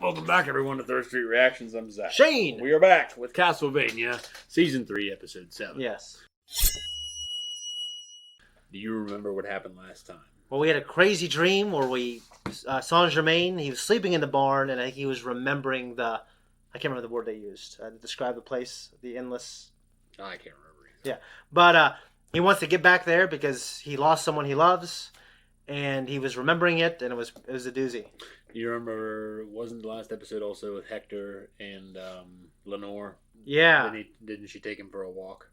Welcome back, everyone, to Third Street Reactions. I'm Zakk. Shane! We are back with Castlevania, Season 3, Episode 7. Yes. Do you remember what happened last time? Well, we had a crazy dream where we... Saint-Germain, he was sleeping in the barn, and I think he was remembering the... I can't remember the word they used to describe the place. The endless... I can't remember either. Yeah. But he wants to get back there because he lost someone he loves, and he was remembering it, and it was a doozy. You remember, wasn't the last episode also with Hector and Lenore? Yeah. Didn't she take him for a walk?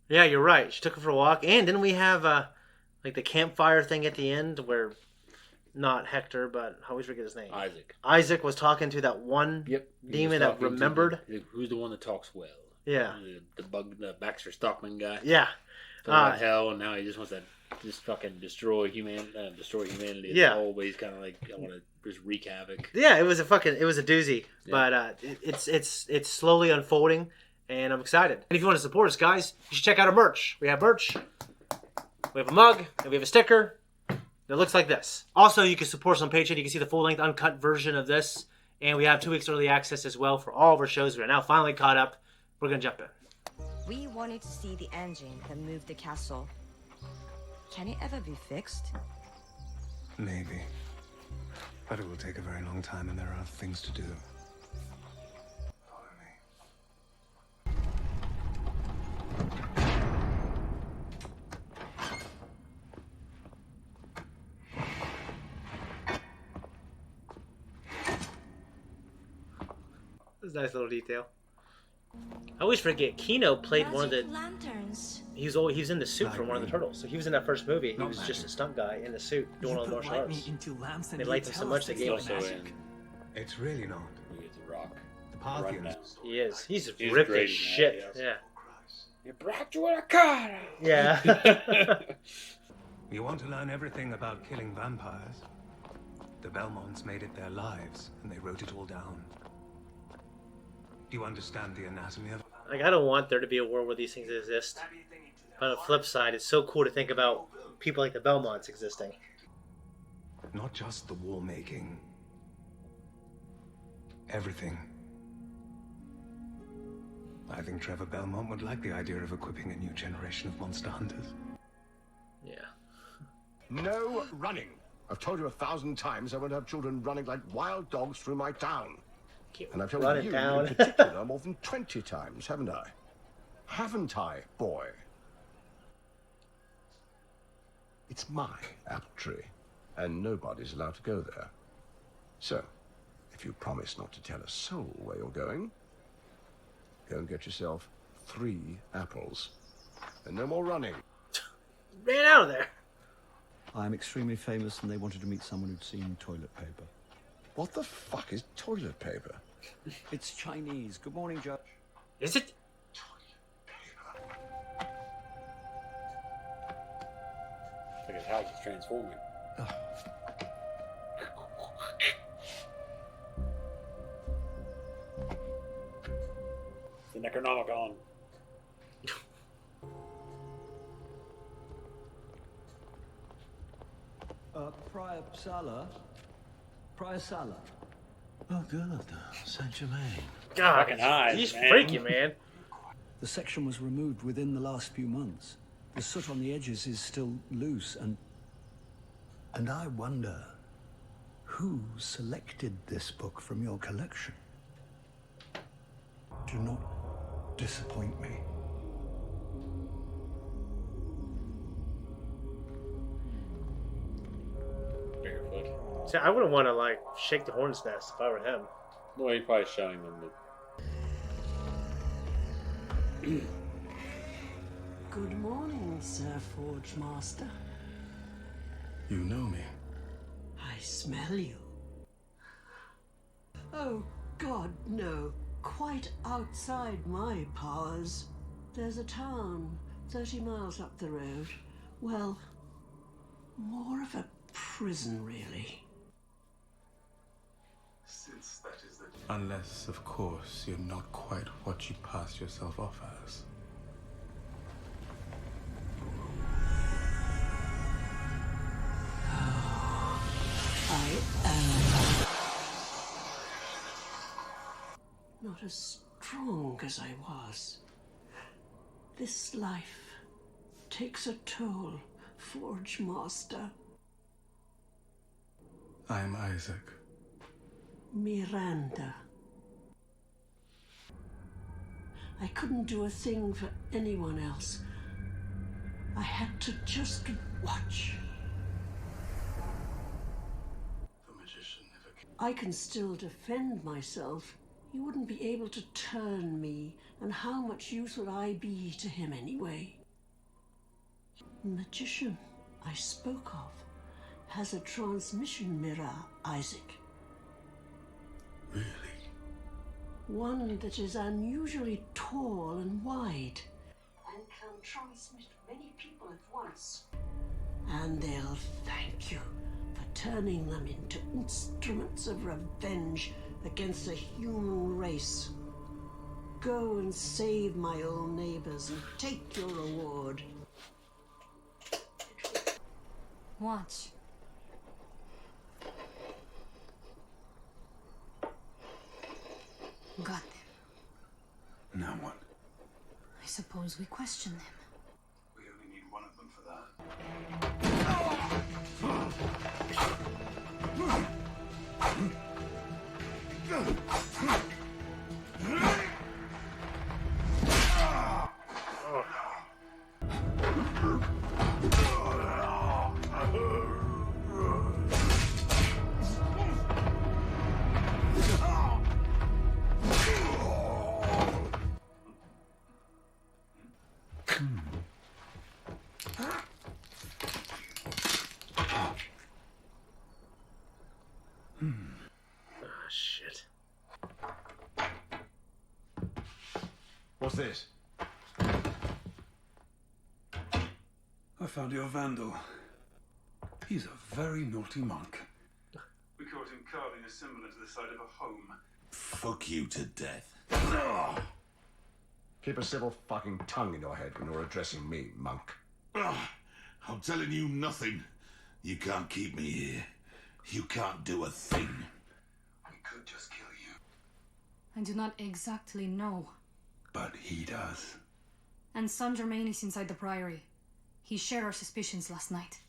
Yeah, you're right. She took him for a walk. And didn't we have like the campfire thing at the end where not Hector, but I always forget his name. Isaac was talking to that one demon that remembered. Who's the one that talks well? Yeah. The Baxter Stockman guy. Yeah. Talking about hell, and now he just wants to just fucking destroy humanity as a whole, but he's kind of like, I want to just wreak havoc. Yeah, it was a doozy, but it's slowly unfolding, and I'm excited. And if you want to support us, guys, you should check out our merch. We have merch, we have a mug, and we have a sticker that looks like this. Also, you can support us on Patreon. You can see the full-length uncut version of this, and we have 2 weeks early access as well for all of our shows. We are now finally caught up. We're gonna jump in. We wanted to see the engine that moved the castle. Can it ever be fixed? Maybe. But it will take a very long time, and there are things to do. Follow me. This is a nice little detail. I always forget, Kino played one of the... lanterns. He was in the suit from one of the Turtles. So he was in that first movie. He was just a stunt guy in the suit doing all the martial arts. They liked him so much they gave him magic. It's really not. It's a rock. The Parthians. He is. He's ripped as shit. Yes. Yeah. You brought you a car. Yeah. You want to learn everything about killing vampires? The Belmonts made it their lives, and they wrote it all down. Do you understand the anatomy of it? Like, I don't want there to be a world where these things exist. But on the flip side, it's so cool to think about people like the Belmonts existing. Not just the wall making. Everything. I think Trevor Belmont would like the idea of equipping a new generation of monster hunters. Yeah. No running. I've told you 1,000 times I won't have children running like wild dogs through my town. And I've told you in particular more than 20 times, haven't I? Haven't I, boy? It's my apple tree, and nobody's allowed to go there. So, if you promise not to tell a soul where you're going, go and get yourself 3 apples. And no more running. Ran out of there. I'm extremely famous, and they wanted to meet someone who'd seen toilet paper. What the fuck is toilet paper? It's Chinese. Good morning, Judge. Is it? Look at how it's transforming. The Necronomicon. Prior Sala. Prior Sala. Oh, good. Saint-Germain. God, Fucking eyes, he's man. freaky, man. The section was removed within the last few months. The soot on the edges is still loose, and I wonder who selected this book from your collection. Do not disappoint me. See, I wouldn't want to, like, shake the hornet's nest if I were him. Well, he's probably showing them that. Good morning, Sir Forge Master. You know me. I smell you. Oh, God, no. Quite outside my powers. There's a town 30 miles up the road. Well, more of a prison, really. Since that is the... Unless, of course, you're not quite what you pass yourself off as. I am not as strong as I was. This life takes a toll, Forge Master. I am Isaac. Miranda. I couldn't do a thing for anyone else. I had to just watch. The magician never came. I can still defend myself. He wouldn't be able to turn me, and how much use would I be to him anyway? The magician I spoke of has a transmission mirror, Isaac. Really? One that is unusually tall and wide, and can transmit many people at once. And they'll thank you for turning them into instruments of revenge against the human race. Go and save my old neighbors and take your reward. Watch. Got them. Now what? I suppose we question them. We only need one of them for that. Shit. What's this? I found your vandal. He's a very naughty monk. We caught him carving a symbol into the side of a home. Fuck you to death. Keep a civil fucking tongue in your head when you're addressing me, monk. I'm telling you nothing. You can't keep me here. You can't do a thing. We could just kill you. I do not exactly know. But he does. And Saint Germain is inside the Priory. He shared our suspicions last night.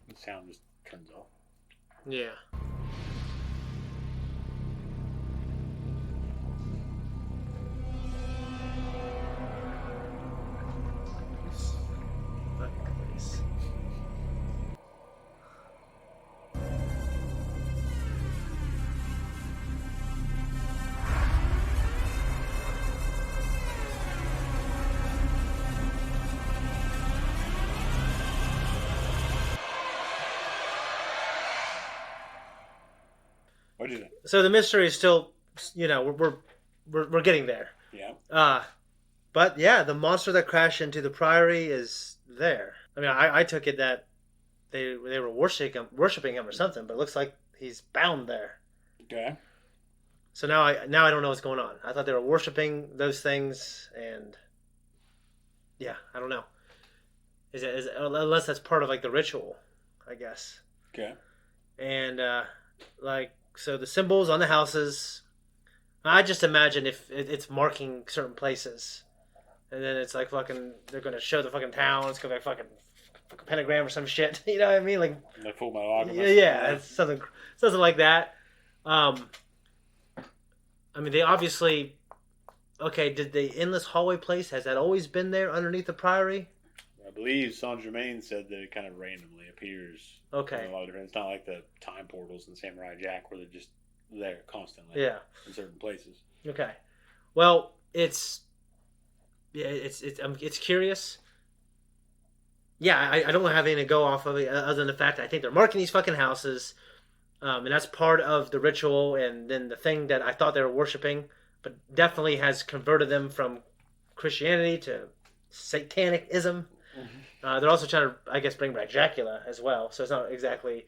The sound just turns off. Yeah. What do you think? So the mystery is still, you know, we're getting there. Yeah. But yeah, the monster that crashed into the Priory is there. I mean, I took it that they were worshiping him or something, but it looks like he's bound there. Okay. So now I don't know what's going on. I thought they were worshiping those things, and yeah, I don't know. Is it unless that's part of like the ritual, I guess. Okay. And so the symbols on the houses, I just imagine if it's marking certain places, and then it's like fucking they're gonna show the fucking town. It's gonna be like fucking pentagram or some shit. You know what I mean? Like Full Metal Alchemist. yeah, it's something like that. I mean, they obviously. Okay, did the endless hallway place, has that always been there underneath the Priory? I believe Saint Germain said that it kind of randomly appears. Okay. In a lot of different. It's not like the time portals in Samurai Jack where they're just there constantly. Yeah. In certain places. Okay. Well, it's curious. Yeah, I don't have anything to go off of it other than the fact that I think they're marking these fucking houses, and that's part of the ritual. And then the thing that I thought they were worshiping, but definitely has converted them from Christianity to Satanicism. Mm-hmm. They're also trying to, I guess, bring back Dracula as well. So it's not exactly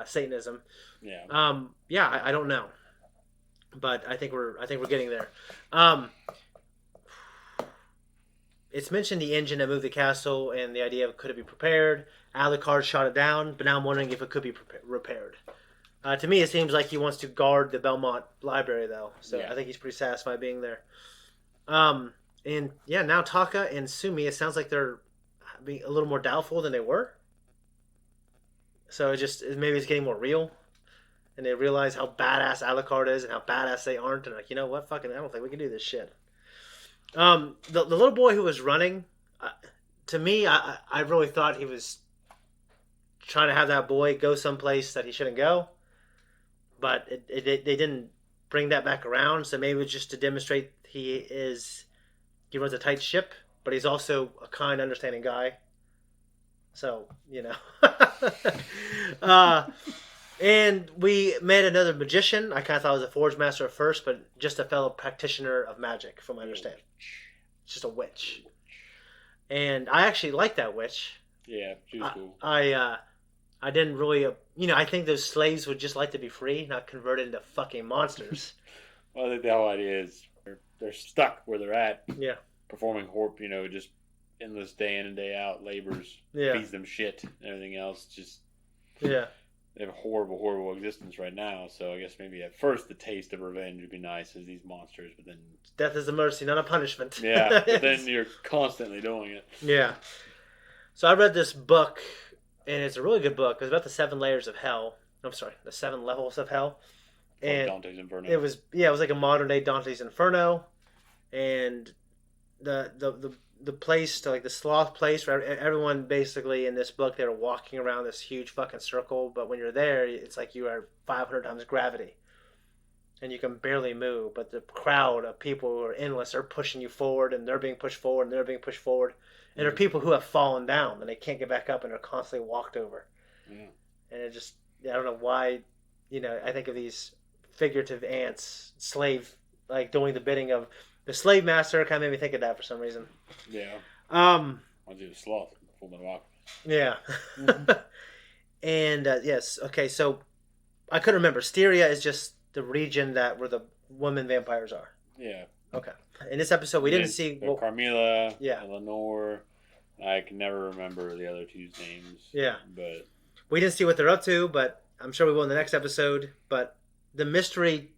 Satanism. Yeah. Yeah, I don't know, but I think we're getting there. it's mentioned the engine that moved the castle and the idea of could it be prepared. Alucard shot it down, but now I'm wondering if it could be repaired. To me, it seems like he wants to guard the Belmont Library, though. So I think he's pretty satisfied being there. And yeah, now Taka and Sumi, it sounds like they're being a little more doubtful than they were. So maybe it's getting more real. And they realize how badass Alucard is and how badass they aren't. And like, you know what? Fucking, I don't think we can do this shit. The little boy who was running, to me, I really thought he was trying to have that boy go someplace that he shouldn't go. But they didn't bring that back around. So maybe it's just to demonstrate he runs a tight ship, but he's also a kind, understanding guy. So, you know. And we met another magician. I kind of thought it was a forge master at first, but just a fellow practitioner of magic, from my understanding. It's just a witch. And I actually like that witch. Yeah, she was cool. I didn't really, I think those slaves would just like to be free, not converted into fucking monsters. Well, I think the whole idea is they're stuck where they're at. Yeah. Performing just endless day in and day out labors. Yeah. Feeds them shit and everything else. Just. Yeah. They have a horrible, horrible existence right now. So I guess maybe at first the taste of revenge would be nice as these monsters, but then death is a mercy, not a punishment. Yeah, but then you're constantly doing it. Yeah. So I read this book, and it's a really good book. It's about the 7 layers of hell. I'm sorry, the 7 levels of hell. And Dante's Inferno. It was like a modern day Dante's Inferno, and the place, like the sloth place, where everyone basically in this book, they were walking around this huge fucking circle, but when you're there, it's like you are 500 times gravity. And you can barely move, but the crowd of people who are endless are pushing you forward, and they're being pushed forward, and they're being pushed forward. And there are people who have fallen down, and they can't get back up, and are constantly walked over. Yeah. And it just, I don't know why, I think of these figurative ants, slave, like doing the bidding of the slave master. Kind of made me think of that for some reason. Yeah. I'll do the sloth. Full Metal Alchemist. Yeah. And yes, okay. So I couldn't remember. Styria is just the region where the women vampires are. Yeah. Okay. In this episode, we didn't see Carmilla. Yeah. Eleanor. I can never remember the other two's names. Yeah. But we didn't see what they're up to, but I'm sure we will in the next episode. But the mystery,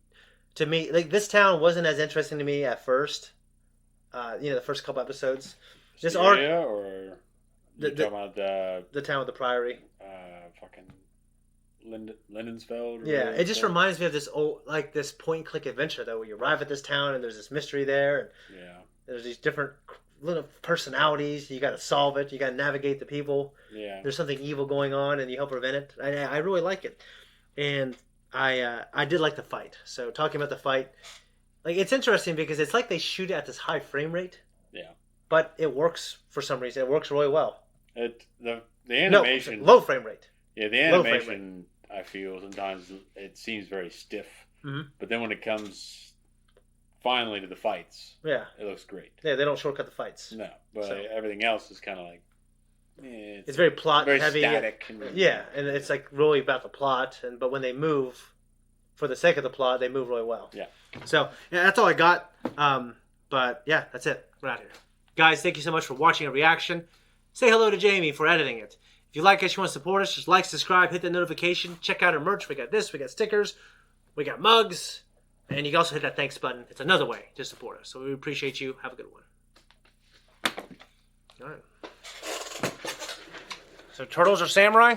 to me, like this town wasn't as interesting to me at first. The first couple episodes. This arc, or you talking about the town with the priory. Fucking Lindensfeld. Yeah, it just reminds me of this old, like this point and click adventure though, where you arrive at this town and there's this mystery there, and there's these different little personalities. You got to solve it. You got to navigate the people. Yeah, there's something evil going on, and you help prevent it. I really like it, and I did like the fight. So talking about the fight, like it's interesting because it's like they shoot at this high frame rate. Yeah, but it works for some reason. It works really well. The animation low frame rate. Yeah, the animation I feel sometimes it seems very stiff, but then when it comes finally to the fights, it looks great. Yeah, they don't shortcut the fights. No, but everything else is kind of like it's very plot heavy. Static. And it's like really about the plot, but when they move for the sake of the plot, they move really well. Yeah. So that's all I got. But yeah, that's it. We're out here, guys. Thank you so much for watching a reaction. Say hello to Jamie for editing it. If you like us, you want to support us, just like, subscribe, hit the notification. Check out our merch. We got this, we got stickers, we got mugs, and you can also hit that thanks button. It's another way to support us. So we appreciate you. Have a good one. All right. So turtles are samurai?